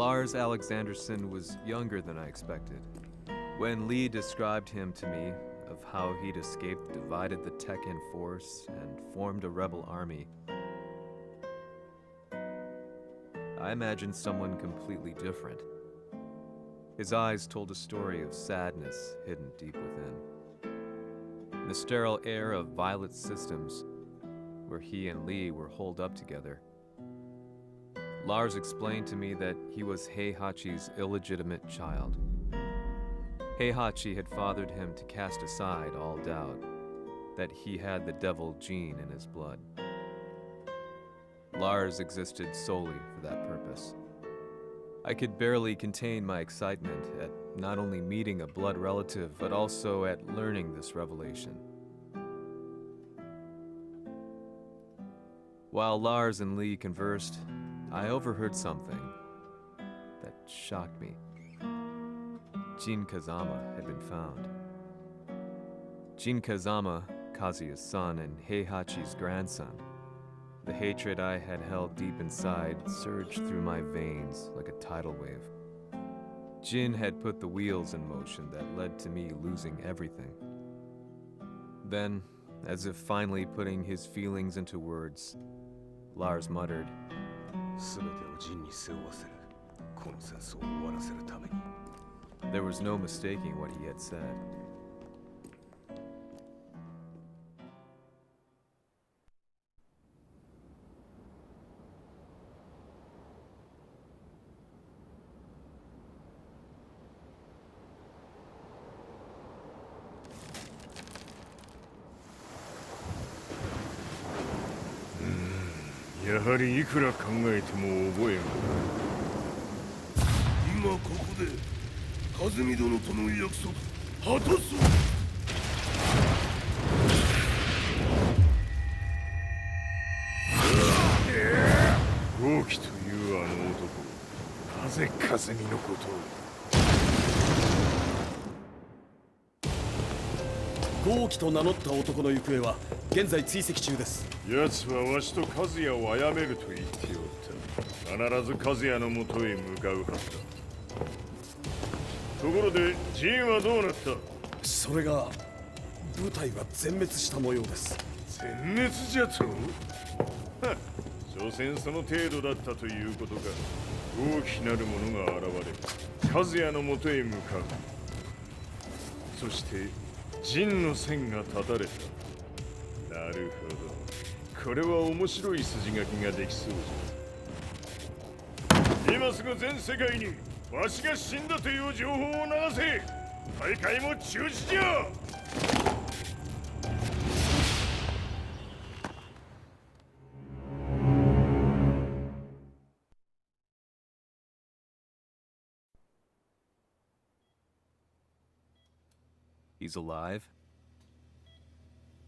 Lars Alexanderson was younger than I expected. When Lee described him to me, of how he'd escaped, divided the Tekken force, and formed a rebel army, I imagined someone completely different. His eyes told a story of sadness hidden deep within. In the sterile air of Violet Systems, where he and Lee were holed up together, Lars explained to me that he was Heihachi's illegitimate child. Heihachi had fathered him to cast aside all doubt that he had the devil gene in his blood. Lars existed solely for that purpose. I could barely contain my excitement at not only meeting a blood relative, but also at learning this revelation. While Lars and Lee conversed, I overheard something that shocked me. Jin Kazama had been found. Jin Kazama, Kazuya's son and Heihachi's grandson. The hatred I had held deep inside surged through my veins like a tidal wave. Jin had put the wheels in motion that led to me losing everything. Then, as if finally putting his feelings into words, Lars muttered, there was no mistaking what he had said.やはりいくら考えても覚えが今ここで和美殿との約束果たそう。豪輝というあの男、なぜ和美のことを。豪輝と名乗った男の行方は現在追跡中です。奴はわしと和也を殺めると言っておった。必ず和也のもとへ向かうはずだ。ところでジンはどうなった？それが部隊は全滅した模様です。全滅じゃと？はっ、所詮その程度だったということか。大きなる者が現れ和也のもとへ向かう。そして陣の線が断たれた。なるほど。これは面白い筋書きができそうじゃ。今すぐ全世界にわしが死んだという情報を流せ。大会も中止じゃ。He's alive?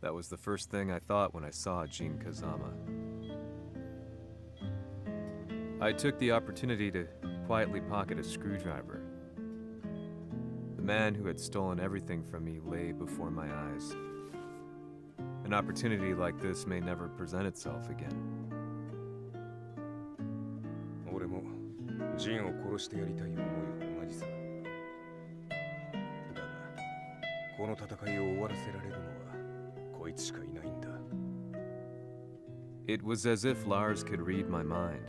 That was the first thing I thought when I saw Jin Kazama. I took the opportunity to quietly pocket a screwdriver. The man who had stolen everything from me lay before my eyes. An opportunity like this may never present itself again. 俺もジンを殺してやりたい思いは同じさ。だが、この戦いを終わらせられるのはこいつしかいないんだ。It was as if Lars could read my mind.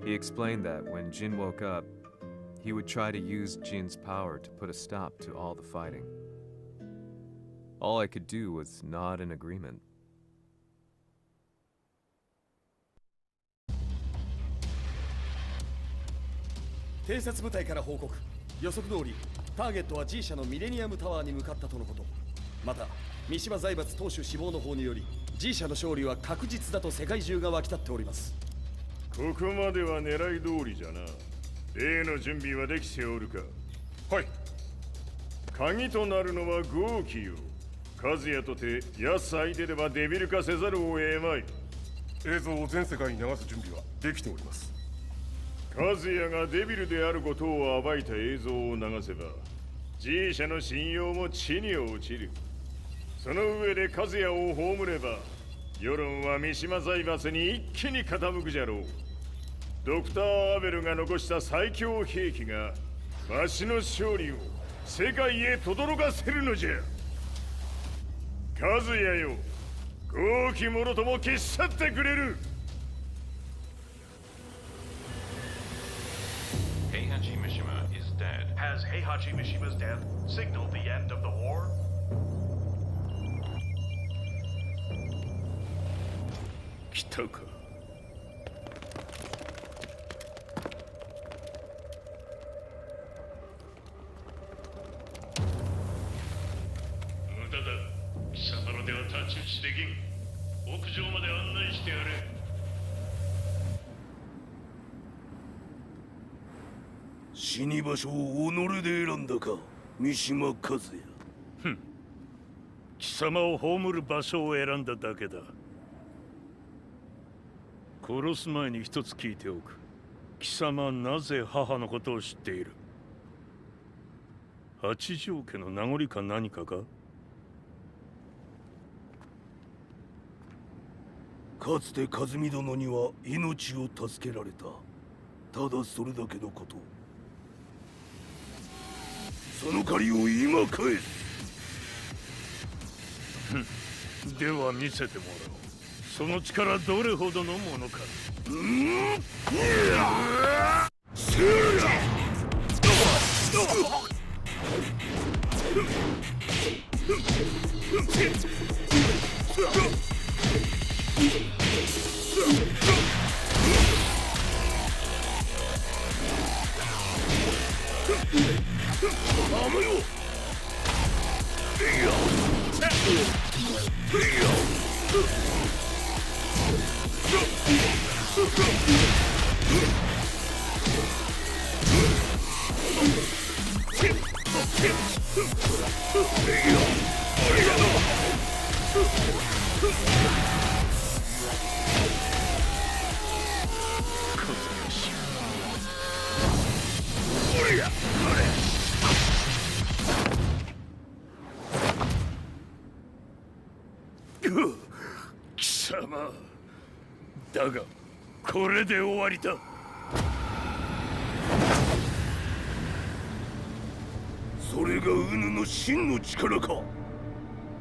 He explained that when Jin woke up, he would try to use Jin's power to put a stop to all the fighting. All I could do was nod in agreement. 偵察部隊から報告。予測通り、ターゲットは G 社のミレニアムタワーに向かったとのこと。また、三島財閥当主死亡の方により、G 社の勝利は確実だと世界中が沸き立っております。ここまでは狙い通りじゃな。例の準備はできておるか？はい。鍵となるのは豪輝よ。和也とて奴相手ではデビル化せざるを得まい。映像を全世界に流す準備はできております。和也がデビルであることを暴いた映像を流せば G 社の信用も地に落ちる。その上で和也を葬れば世論は三島財閥に一気に傾くじゃろう。ドクター・アベルが残した最強兵器がわしの勝利を世界へ轟かせるのじゃ。和也よ、豪気者とも消し去ってくれる。Heihachi Mishima is dead. Has Heihachi Mishima's death signaled the end of the war? 来たか。無駄だ。貴様らでは太刀打ちできん。屋上まで案内してやれ。死に場所を己で選んだか、三島和也。貴様を葬る場所を選んだだけだ。殺す前に一つ聞いておく。貴様なぜ母のことを知っている？八条家の名残か何かか？かつて和美殿には命を助けられた。ただそれだけのこと。その借りを今返す。では見せてもらおう。その力どれほどのものか。貴様だがこれで終わりだ。それがウヌの真の力か。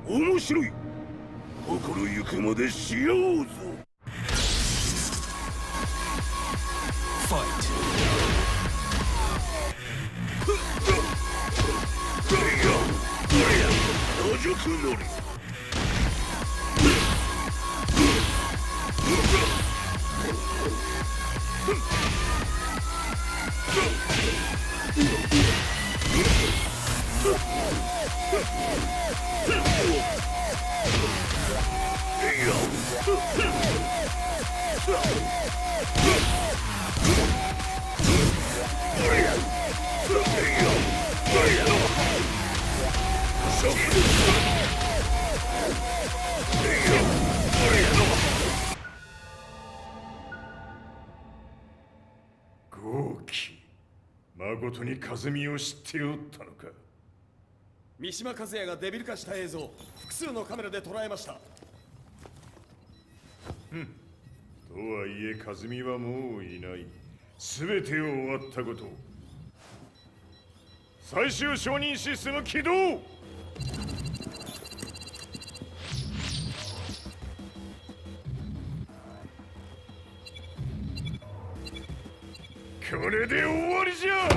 面白い。心ゆくまでしようぞ。Fight! 野宿乗り。豪気、誠に和美を知っておったのか。三島和也がデビル化した映像、複数のカメラで捉えました。とはいえ和美はもういない。全てを終わったこと。最終承認システム起動。これで終わりじゃ。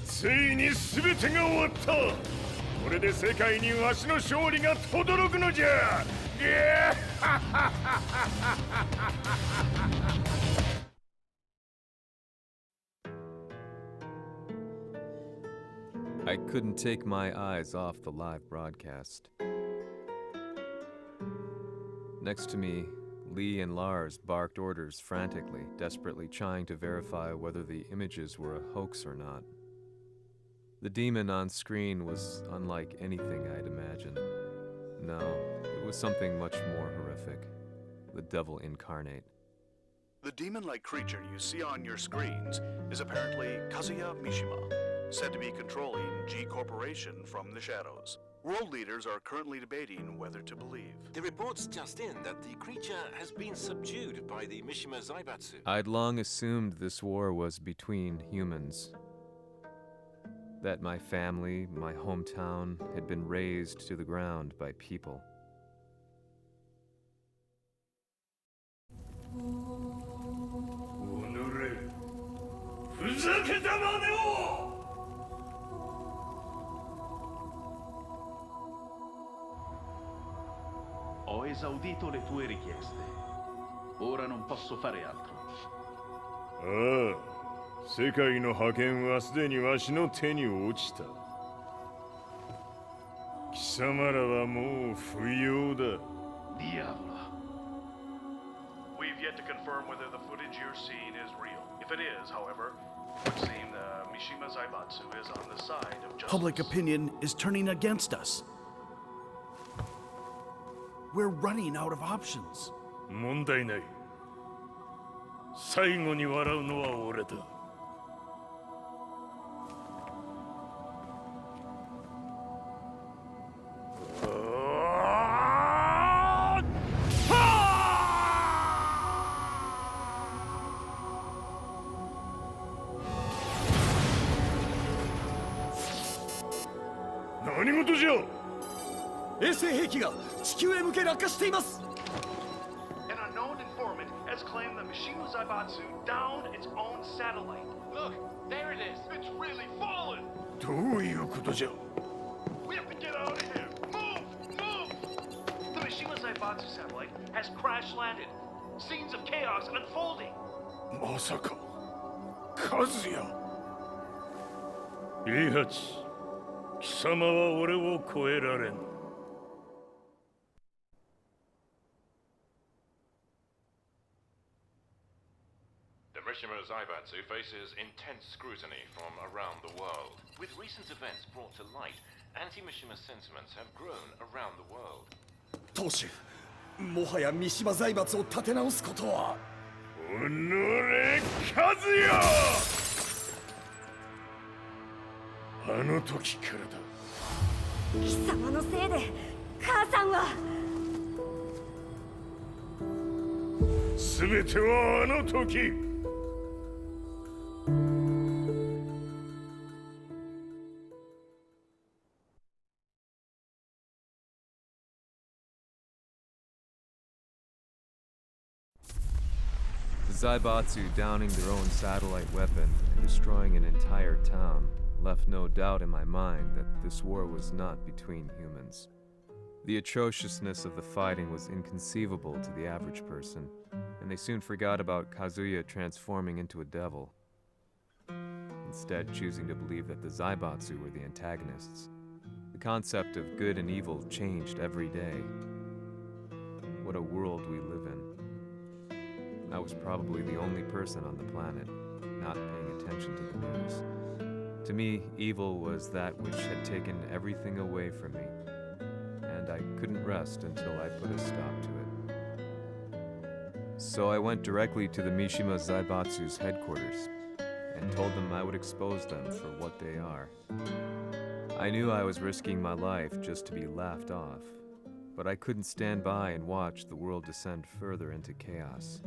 ついに全てが終わった。これで世界にわしの勝利が轟くのじゃ。I couldn't take my eyes off the live broadcast. Next to me, Lee and Lars barked orders frantically, desperately trying to verify whether the images were a hoax or not. The demon on screen was unlike anything I'd imagined. No, it was something much more horrific. the devil incarnate. The demon-like creature you see on your screens is apparently Kazuya Mishima, said to be controlling G Corporation from the shadows. World leaders are currently debating whether to believe. The reports just in that the creature has been subdued by the Mishima Zaibatsu. I'd long assumed this war was between humans. That my family, my hometown, had been razed to the ground by people. Ho esaudito le tue richieste. Ora non posso fare altro. ああ、世界の覇権はすでにわしの手に落ちた。貴様らはもう不要だ。Diavolo. We've yet to confirm whether the footage you're seeing is real. If it is, however, it would seem Mishima Zaibatsu is on the side of justice. Public opinion is turning against us. We're running out of options. 問題ない。最後に笑うのは俺だ。何事じゃ。衛星兵器が地球へ向け落下しています。An unknown informant has claimed the Mishima Zaibatsu downed its own satellite. Look, there it is. It's really fallen. どういうことじゃ。We have to get out of here. Move! Move! The Mishima Zaibatsu satellite has crash landed. Scenes of chaos unfolding. まさか、和也。イハチ、貴様は俺を超えられん。Mishima Zaibatsu faces intense scrutiny from around the world. With recent events brought to light, anti-Mishima sentiments have grown around the world. 当主、もはや三島財閥を立て直すことは。おのれ、和也！あの時からだ。貴様のせいで母さんは。全てはあの時。The Zaibatsu downing their own satellite weapon and destroying an entire town left no doubt in my mind that this war was not between humans. The atrociousness of the fighting was inconceivable to the average person, and they soon forgot about Kazuya transforming into a devil, instead choosing to believe that the Zaibatsu were the antagonists. The concept of good and evil changed every day. What a world we live in. I was probably the only person on the planet not paying attention to the news. To me, evil was that which had taken everything away from me, and I couldn't rest until I put a stop to it. So I went directly to the Mishima Zaibatsu's headquarters and told them I would expose them for what they are. I knew I was risking my life just to be laughed off, but I couldn't stand by and watch the world descend further into chaos.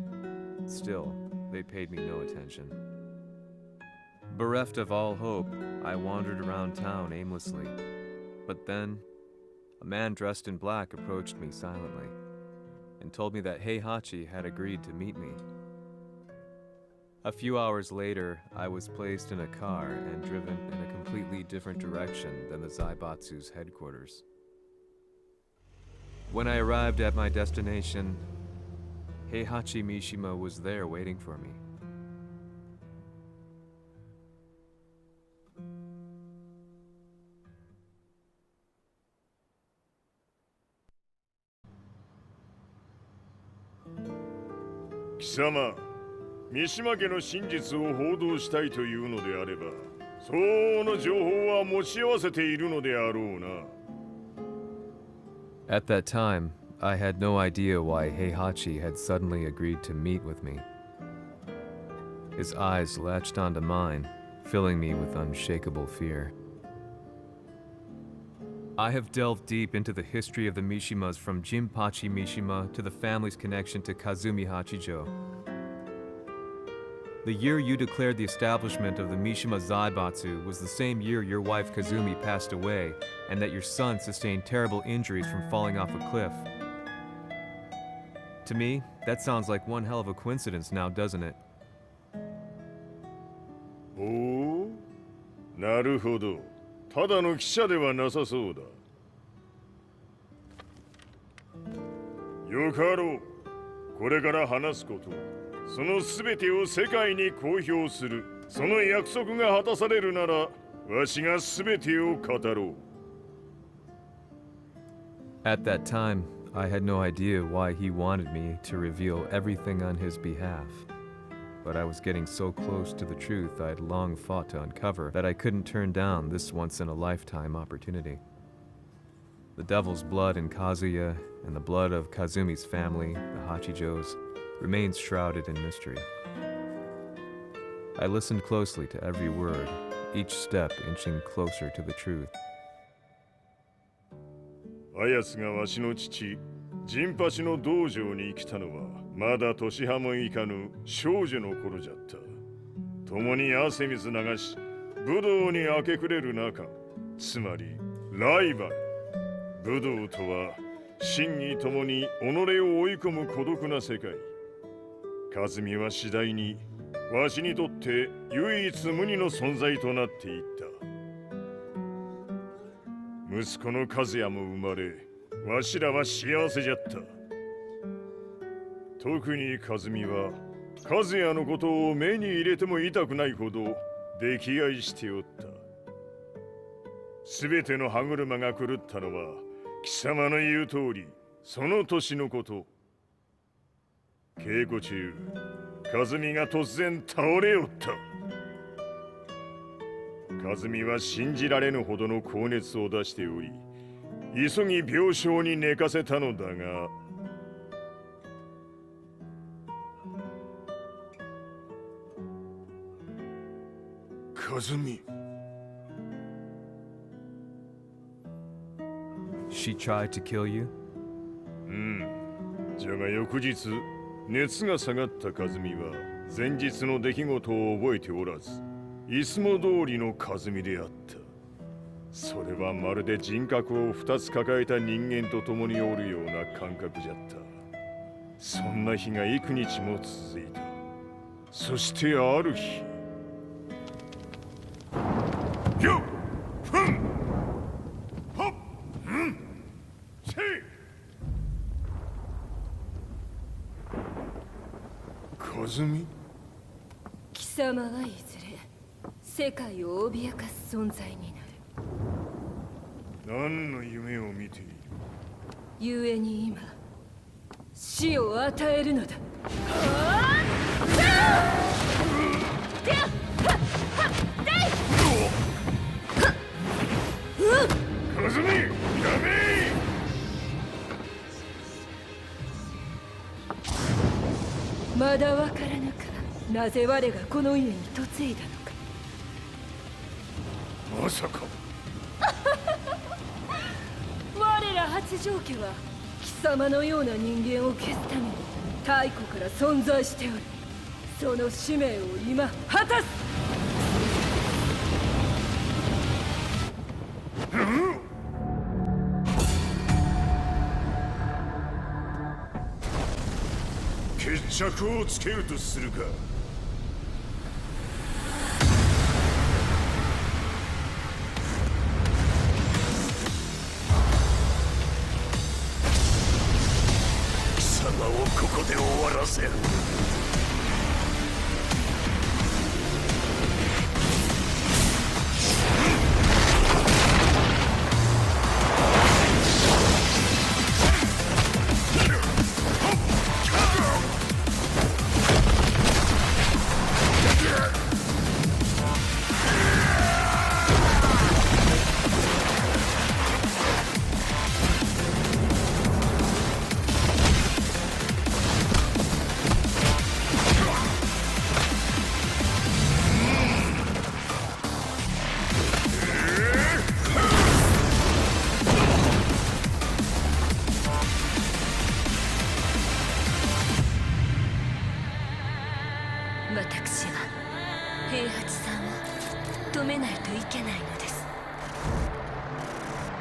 Still, they paid me no attention. Bereft of all hope, I wandered around town aimlessly. But then, a man dressed in black approached me silently and told me that Heihachi had agreed to meet me. A few hours later, I was placed in a car and driven in a completely different direction than the Zaibatsu's headquarters. When I arrived at my destination, Heihachi Mishima was there waiting for me. "貴様、三島家の真実を報道したいというのであれば、相応の情報は持ち合わせているのであろうな。" At that time, I had no idea why Heihachi had suddenly agreed to meet with me. His eyes latched onto mine, filling me with unshakable fear. I have delved deep into the history of the Mishimas from Jinpachi Mishima to the family's connection to Kazumi Hachijo. The year you declared the establishment of the Mishima Zaibatsu was the same year your wife Kazumi passed away and that your son sustained terrible injuries from falling off a cliff. To me, that sounds like one hell of a coincidence now, doesn't it? おお、なるほど。ただの記者ではなさそうだ。よかろう。これから話すこと、そのすべてを世界に公表する。その約束が果たされるなら、わしがすべてを語ろう。At that time, I had no idea why he wanted me to reveal everything on his behalf. But I was getting so close to the truth I'd long fought to uncover that I couldn't turn down this once-in-a-lifetime opportunity. The devil's blood in Kazuya and the blood of Kazumi's family, the Hachijos, remains shrouded in mystery. I listened closely to every word, each step inching closer to the truth. あやつがわしの父、陣八の道場に来たのは、まだ年端もいかぬ少女の頃じゃった。共に汗水流し、武道に明け暮れる中、つまりライバル。武道とは、真に共に己を追い込む孤独な世界。和美は次第に、わしにとって唯一無二の存在となっていった。息子の和也も生まれ、わしらは幸せじゃった。特に和美は、和也のことを目に入れても痛くないほど溺愛しておった。すべての歯車が狂ったのは、貴様の言う通り、その年のこと。稽古中、和美が突然倒れおった。和美は信じられぬほどの高熱を出しており、急ぎ病床に寝かせたのだが、和美。She tried to kill you? じゃが翌日、熱が下がった和美は、前日の出来事を覚えておらず、いつも通りの和美であった。それはまるで人格を2つ抱えた人間と共におるような感覚じゃった。そんな日が幾日も続いた。そしてある日、よっふんはっんせい和美。貴様はいずれ世界を脅かす存在になる。何の夢を見ている？故に今死を与えるのだ。和美、やめ！まだわからぬか、なぜ我がこの家に嫁いだのか。まさか。我ら八丈家は貴様のような人間を消すために太古から存在しておる。その使命を今果たす。決着をつけるとするか。貴様をここで終わらせる。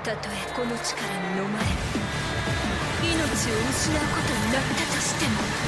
たとえこの力に飲まれ命を失うことになったとしても